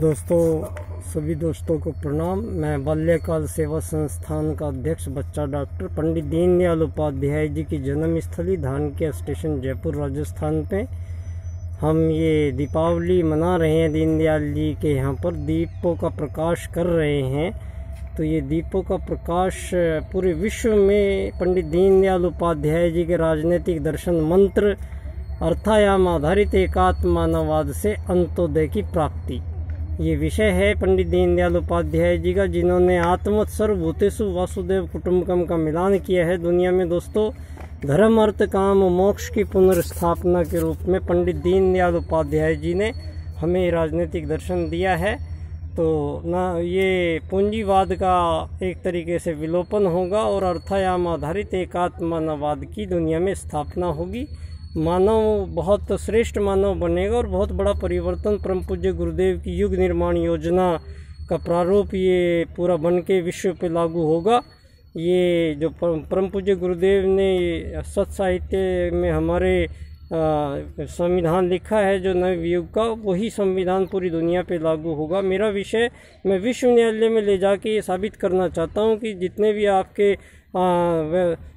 दोस्तों, सभी दोस्तों को प्रणाम। मैं बाल्यकाल सेवा संस्थान का अध्यक्ष बच्चा डॉक्टर पंडित दीनदयाल उपाध्याय जी की जन्मस्थली धानक्या स्टेशन जयपुर राजस्थान पे हम ये दीपावली मना रहे हैं। दीनदयाल जी के यहाँ पर दीपों का प्रकाश कर रहे हैं। तो ये दीपों का प्रकाश पूरे विश्व में पंडित दीनदयाल उपाध्याय जी के राजनीतिक दर्शन मंत्र अर्थायाम आधारित एकात्म मानववाद से अंत्योदय की प्राप्ति, ये विषय है पंडित दीनदयाल उपाध्याय जी का, जिन्होंने आत्मवत् सर्वभूतेषु वासुदेव कुटुंबकम का मिलान किया है दुनिया में। दोस्तों, धर्म अर्थ काम मोक्ष की पुनर्स्थापना के रूप में पंडित दीनदयाल उपाध्याय जी ने हमें राजनीतिक दर्शन दिया है। तो ना ये पूंजीवाद का एक तरीके से विलोपन होगा और अर्थायाम आधारित एकात्म मानववाद की दुनिया में स्थापना होगी। मानव बहुत श्रेष्ठ मानव बनेगा और बहुत बड़ा परिवर्तन परम पूज्य गुरुदेव की युग निर्माण योजना का प्रारूप ये पूरा बन के विश्व पे लागू होगा। ये जो परम पूज्य गुरुदेव ने सत साहित्य में हमारे संविधान लिखा है जो नव युग का, वही संविधान पूरी दुनिया पे लागू होगा। मेरा विषय मैं विश्व न्यायालय में ले जाके ये साबित करना चाहता हूँ कि जितने भी आपके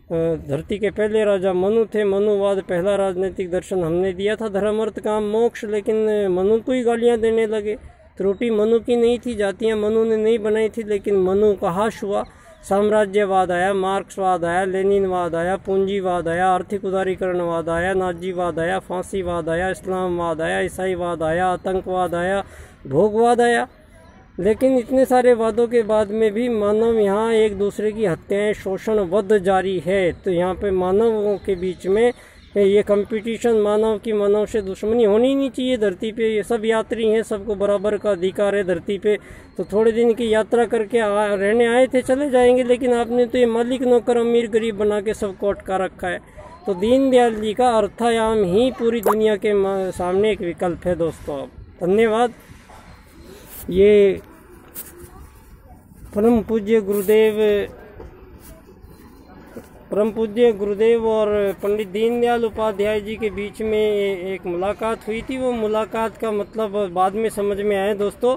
धरती के पहले राजा मनु थे, मनुवाद पहला राजनीतिक दर्शन हमने दिया था, धर्म अर्थ काम मोक्ष, लेकिन मनु को ही गालियाँ देने लगे। त्रुटि मनु की नहीं थी, जातियाँ मनु ने नहीं बनाई थी, लेकिन मनु का हाश हुआ। साम्राज्यवाद आया, मार्क्सवाद आया, लेनिनवाद आया, पूंजीवाद आया, आर्थिक उदारीकरणवाद आया, नाजीवाद आया, फांसीवाद आया, इस्लामवाद आया, ईसाईवाद आया, आतंकवाद आया, भोगवाद आया। लेकिन इतने सारे वादों के बाद में भी मानव यहाँ एक दूसरे की हत्याएं, शोषण, वध जारी है। तो यहाँ पे मानवों के बीच में ये कंपटीशन, मानव की मानव से दुश्मनी होनी नहीं चाहिए धरती पे। ये सब यात्री हैं, सबको बराबर का अधिकार है धरती पे। तो थोड़े दिन की यात्रा करके रहने आए थे, चले जाएंगे, लेकिन आपने तो ये मालिक नौकर अमीर गरीब बना के सबको अटका रखा है। तो दीनदयाल जी का अर्थायाम ही पूरी दुनिया के सामने एक विकल्प है। दोस्तों, धन्यवाद। ये परम पूज्य गुरुदेव और पंडित दीनदयाल उपाध्याय जी के बीच में एक मुलाकात हुई थी। वो मुलाकात का मतलब बाद में समझ में आया दोस्तों।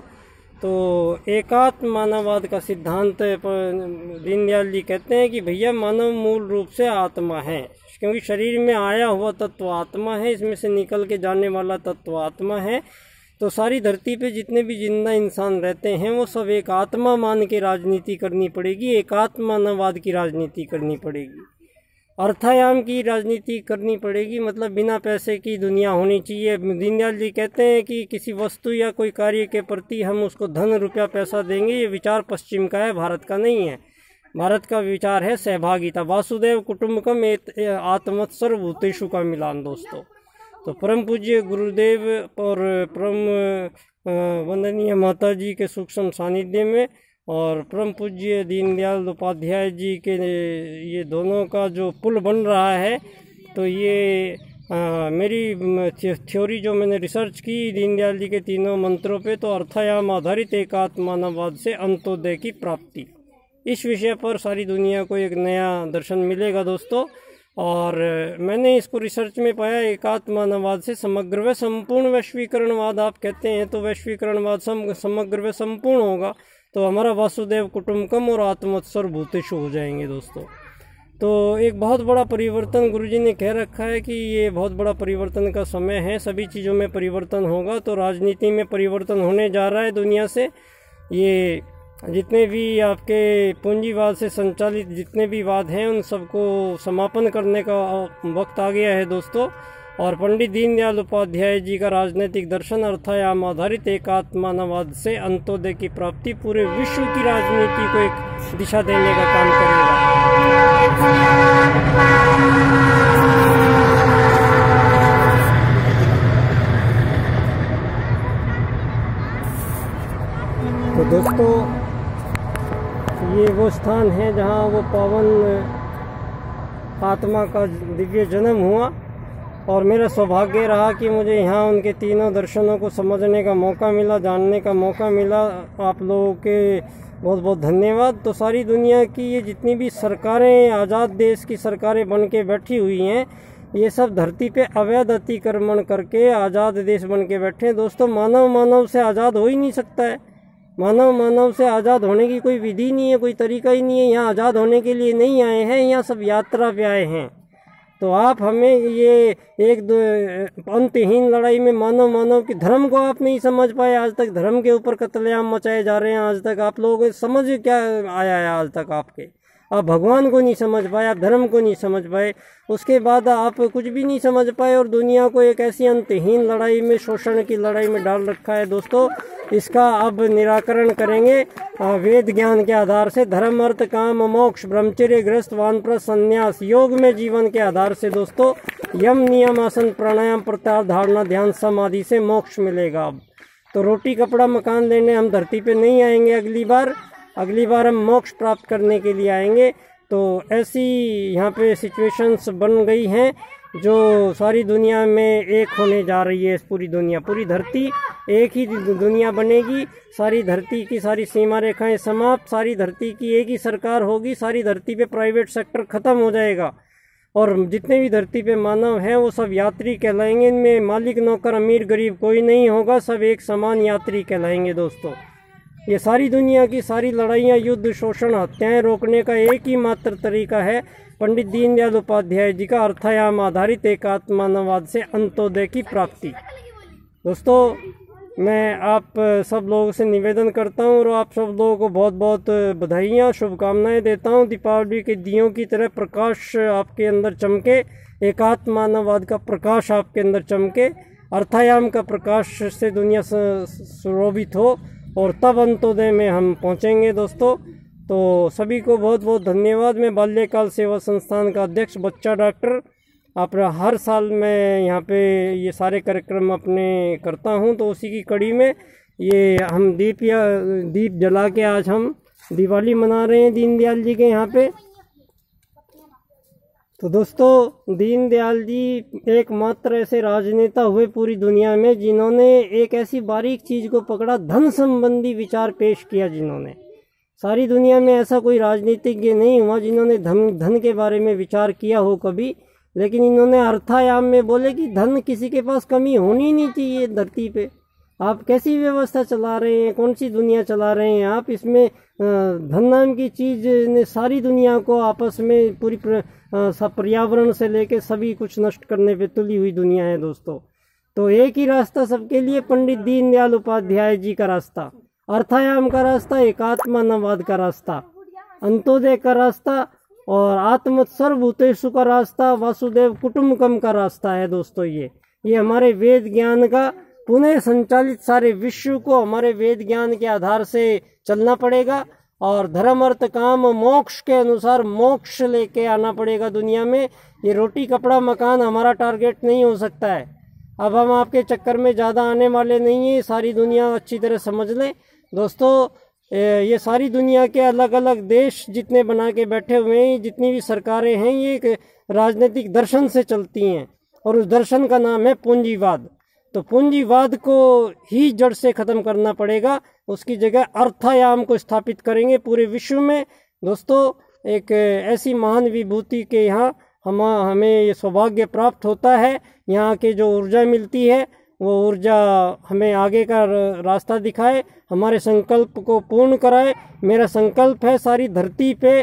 तो एकात्म मानववाद का सिद्धांत दीनदयाल जी कहते हैं कि भैया मानव मूल रूप से आत्मा है, क्योंकि शरीर में आया हुआ तत्व आत्मा है, इसमें से निकल के जाने वाला तत्व आत्मा है। तो सारी धरती पे जितने भी जिंदा इंसान रहते हैं वो सब एक आत्मा मान के राजनीति करनी पड़ेगी, एकात्म मानववाद की राजनीति करनी पड़ेगी, अर्थायाम की राजनीति करनी पड़ेगी। मतलब बिना पैसे की दुनिया होनी चाहिए। दीनदयाल जी कहते हैं कि किसी वस्तु या कोई कार्य के प्रति हम उसको धन रुपया पैसा देंगे, ये विचार पश्चिम का है, भारत का नहीं है। भारत का विचार है सहभागिता, वासुदेव कुटुंबकम आत्मवत् सर्वभूतेषु का मिलान। दोस्तों, तो परम पूज्य गुरुदेव और परम वंदनीय माता जी के सूक्ष्म सानिध्य में और परम पूज्य दीनदयाल उपाध्याय जी के ये दोनों का जो पुल बन रहा है, तो ये मेरी थ्योरी जो मैंने रिसर्च की दीनदयाल जी के तीनों मंत्रों पे, तो अर्थायाम आधारित एकात्म मानववाद से अंत्योदय की प्राप्ति, इस विषय पर सारी दुनिया को एक नया दर्शन मिलेगा दोस्तों। और मैंने इसको रिसर्च में पाया, एकात्म मानववाद से समग्र व संपूर्ण वैश्वीकरणवाद आप कहते हैं, तो वैश्वीकरणवाद समग्र व संपूर्ण होगा, तो हमारा वासुदेव कुटुंबकम और आत्मवत् सर्वभूतेषु हो जाएंगे दोस्तों। तो एक बहुत बड़ा परिवर्तन गुरुजी ने कह रखा है कि ये बहुत बड़ा परिवर्तन का समय है, सभी चीज़ों में परिवर्तन होगा। तो राजनीति में परिवर्तन होने जा रहा है दुनिया से। ये जितने भी आपके पूंजीवाद से संचालित जितने भी वाद हैं उन सबको समापन करने का वक्त आ गया है दोस्तों। और पंडित दीनदयाल उपाध्याय जी का राजनीतिक दर्शन अर्थायाम आधारित एकात्म मानववाद से अंत्योदय की प्राप्ति पूरे विश्व की राजनीति को एक दिशा देने का काम करेगा। तो दोस्तों, ये वो स्थान है जहाँ वो पावन आत्मा का दिव्य जन्म हुआ और मेरा सौभाग्य रहा कि मुझे यहाँ उनके तीनों दर्शनों को समझने का मौका मिला, जानने का मौका मिला। आप लोगों के बहुत बहुत धन्यवाद। तो सारी दुनिया की ये जितनी भी सरकारें, आज़ाद देश की सरकारें बन के बैठी हुई हैं, ये सब धरती पे अवैध अतिक्रमण करके आज़ाद देश बन के बैठे हैं। दोस्तों मानव मानव से आज़ाद हो ही नहीं सकता है। मानव मानव से आज़ाद होने की कोई विधि नहीं है, कोई तरीका ही नहीं है। यहाँ आज़ाद होने के लिए नहीं आए हैं, यहाँ सब यात्रा पे आए हैं। तो आप हमें ये एक अंतहीन लड़ाई में मानव मानव की धर्म को आप नहीं समझ पाए। आज तक धर्म के ऊपर कत्लेआम मचाए जा रहे हैं। आज तक आप लोगों को समझ क्या आया है? आज तक आपके आप भगवान को नहीं समझ पाए, आप धर्म को नहीं समझ पाए, उसके बाद आप कुछ भी नहीं समझ पाए और दुनिया को एक ऐसी अंतहीन लड़ाई में, शोषण की लड़ाई में डाल रखा है। दोस्तों इसका अब निराकरण करेंगे वेद ज्ञान के आधार से। धर्म अर्थ काम मोक्ष ब्रह्मचर्य गृहस्थ वानप्रस्थ संन्यास योग में जीवन के आधार से दोस्तों यम नियम आसन प्राणायाम प्रत्याहार धारणा ध्यान समाधि से मोक्ष मिलेगा। अब तो रोटी कपड़ा मकान लेने हम धरती पे नहीं आएंगे। अगली बार हम मोक्ष प्राप्त करने के लिए आएंगे। तो ऐसी यहाँ पे सिचुएशंस बन गई हैं जो सारी दुनिया में एक होने जा रही है। पूरी धरती एक ही दुनिया बनेगी। सारी धरती की सारी सीमा रेखाएं समाप्त, सारी धरती की एक ही सरकार होगी। सारी धरती पे प्राइवेट सेक्टर खत्म हो जाएगा और जितने भी धरती पे मानव हैं वो सब यात्री कहलाएंगे। इनमें मालिक नौकर अमीर गरीब कोई नहीं होगा, सब एक समान यात्री कहलाएंगे। दोस्तों ये सारी दुनिया की सारी लड़ाइयाँ, युद्ध, शोषण, हत्याएं रोकने का एक ही मात्र तरीका है पंडित दीनदयाल उपाध्याय जी का अर्थायाम आधारित एकात्म मानववाद से अंत्योदय की प्राप्ति। दोस्तों मैं आप सब लोगों से निवेदन करता हूँ और आप सब लोगों को बहुत बहुत बधाइयाँ शुभकामनाएं देता हूँ। दीपावली के दियों की तरह प्रकाश आपके अंदर चमके, एकात्म मानववाद का प्रकाश आपके अंदर चमके, अर्थायाम का प्रकाश से दुनिया सुशोभित हो और तब अंत्योदय में हम पहुंचेंगे। दोस्तों तो सभी को बहुत बहुत धन्यवाद। मैं बाल्यकाल सेवा संस्थान का अध्यक्ष बच्चा डॉक्टर आप हर साल मैं यहाँ पे ये सारे कार्यक्रम अपने करता हूँ। तो उसी की कड़ी में ये हम दीप जला के आज हम दिवाली मना रहे हैं दीनदयाल जी के यहाँ पे। तो दोस्तों दीनदयाल जी एकमात्र ऐसे राजनेता हुए पूरी दुनिया में जिन्होंने एक ऐसी बारीक चीज को पकड़ा, धन संबंधी विचार पेश किया। जिन्होंने सारी दुनिया में ऐसा कोई राजनीतिज्ञ नहीं हुआ जिन्होंने धन के बारे में विचार किया हो कभी, लेकिन इन्होंने अर्थायाम में बोले कि धन किसी के पास कमी होनी नहीं चाहिए धरती पे। आप कैसी व्यवस्था चला रहे हैं, कौन सी दुनिया चला रहे हैं आप? इसमें धन नाम की चीज ने सारी दुनिया को आपस में पूरी पर्यावरण से लेके सभी कुछ नष्ट करने पे तुली हुई दुनिया है। दोस्तों तो एक ही रास्ता सबके लिए, पंडित दीनदयाल उपाध्याय जी का रास्ता, अर्थायाम का रास्ता, एकात्म मानववाद का रास्ता, अंत्योदय का रास्ता और आत्म सर्वभूतेषु का रास्ता, वासुदेव कुटुंबकम का रास्ता है। दोस्तों ये हमारे वेद ज्ञान का पुनः संचालित सारे विश्व को हमारे वेद ज्ञान के आधार से चलना पड़ेगा और धर्म अर्थ काम मोक्ष के अनुसार मोक्ष लेके आना पड़ेगा दुनिया में। ये रोटी कपड़ा मकान हमारा टारगेट नहीं हो सकता है। अब हम आपके चक्कर में ज़्यादा आने वाले नहीं हैं, सारी दुनिया अच्छी तरह समझ लें। दोस्तों ये सारी दुनिया के अलग अलग देश जितने बना के बैठे हुए हैं, जितनी भी सरकारें हैं, ये एक राजनीतिक दर्शन से चलती हैं और उस दर्शन का नाम है पूंजीवाद। तो पूंजीवाद को ही जड़ से ख़त्म करना पड़ेगा, उसकी जगह अर्थायाम को स्थापित करेंगे पूरे विश्व में। दोस्तों एक ऐसी महान विभूति के यहाँ हमें ये सौभाग्य प्राप्त होता है। यहाँ के जो ऊर्जा मिलती है वो ऊर्जा हमें आगे का रास्ता दिखाए, हमारे संकल्प को पूर्ण कराए। मेरा संकल्प है सारी धरती पे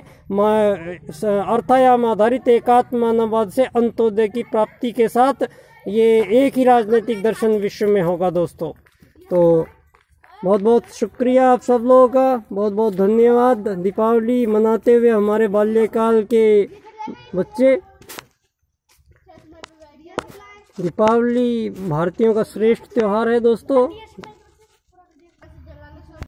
अर्थायाम आधारित एकात्म मानववाद से अंत्योदय की प्राप्ति के साथ ये एक ही राजनीतिक दर्शन विश्व में होगा। दोस्तों तो बहुत बहुत शुक्रिया आप सब लोगों का, बहुत बहुत धन्यवाद। दीपावली मनाते हुए हमारे बाल्यकाल के बच्चे, दीपावली भारतीयों का श्रेष्ठ त्यौहार है। दोस्तों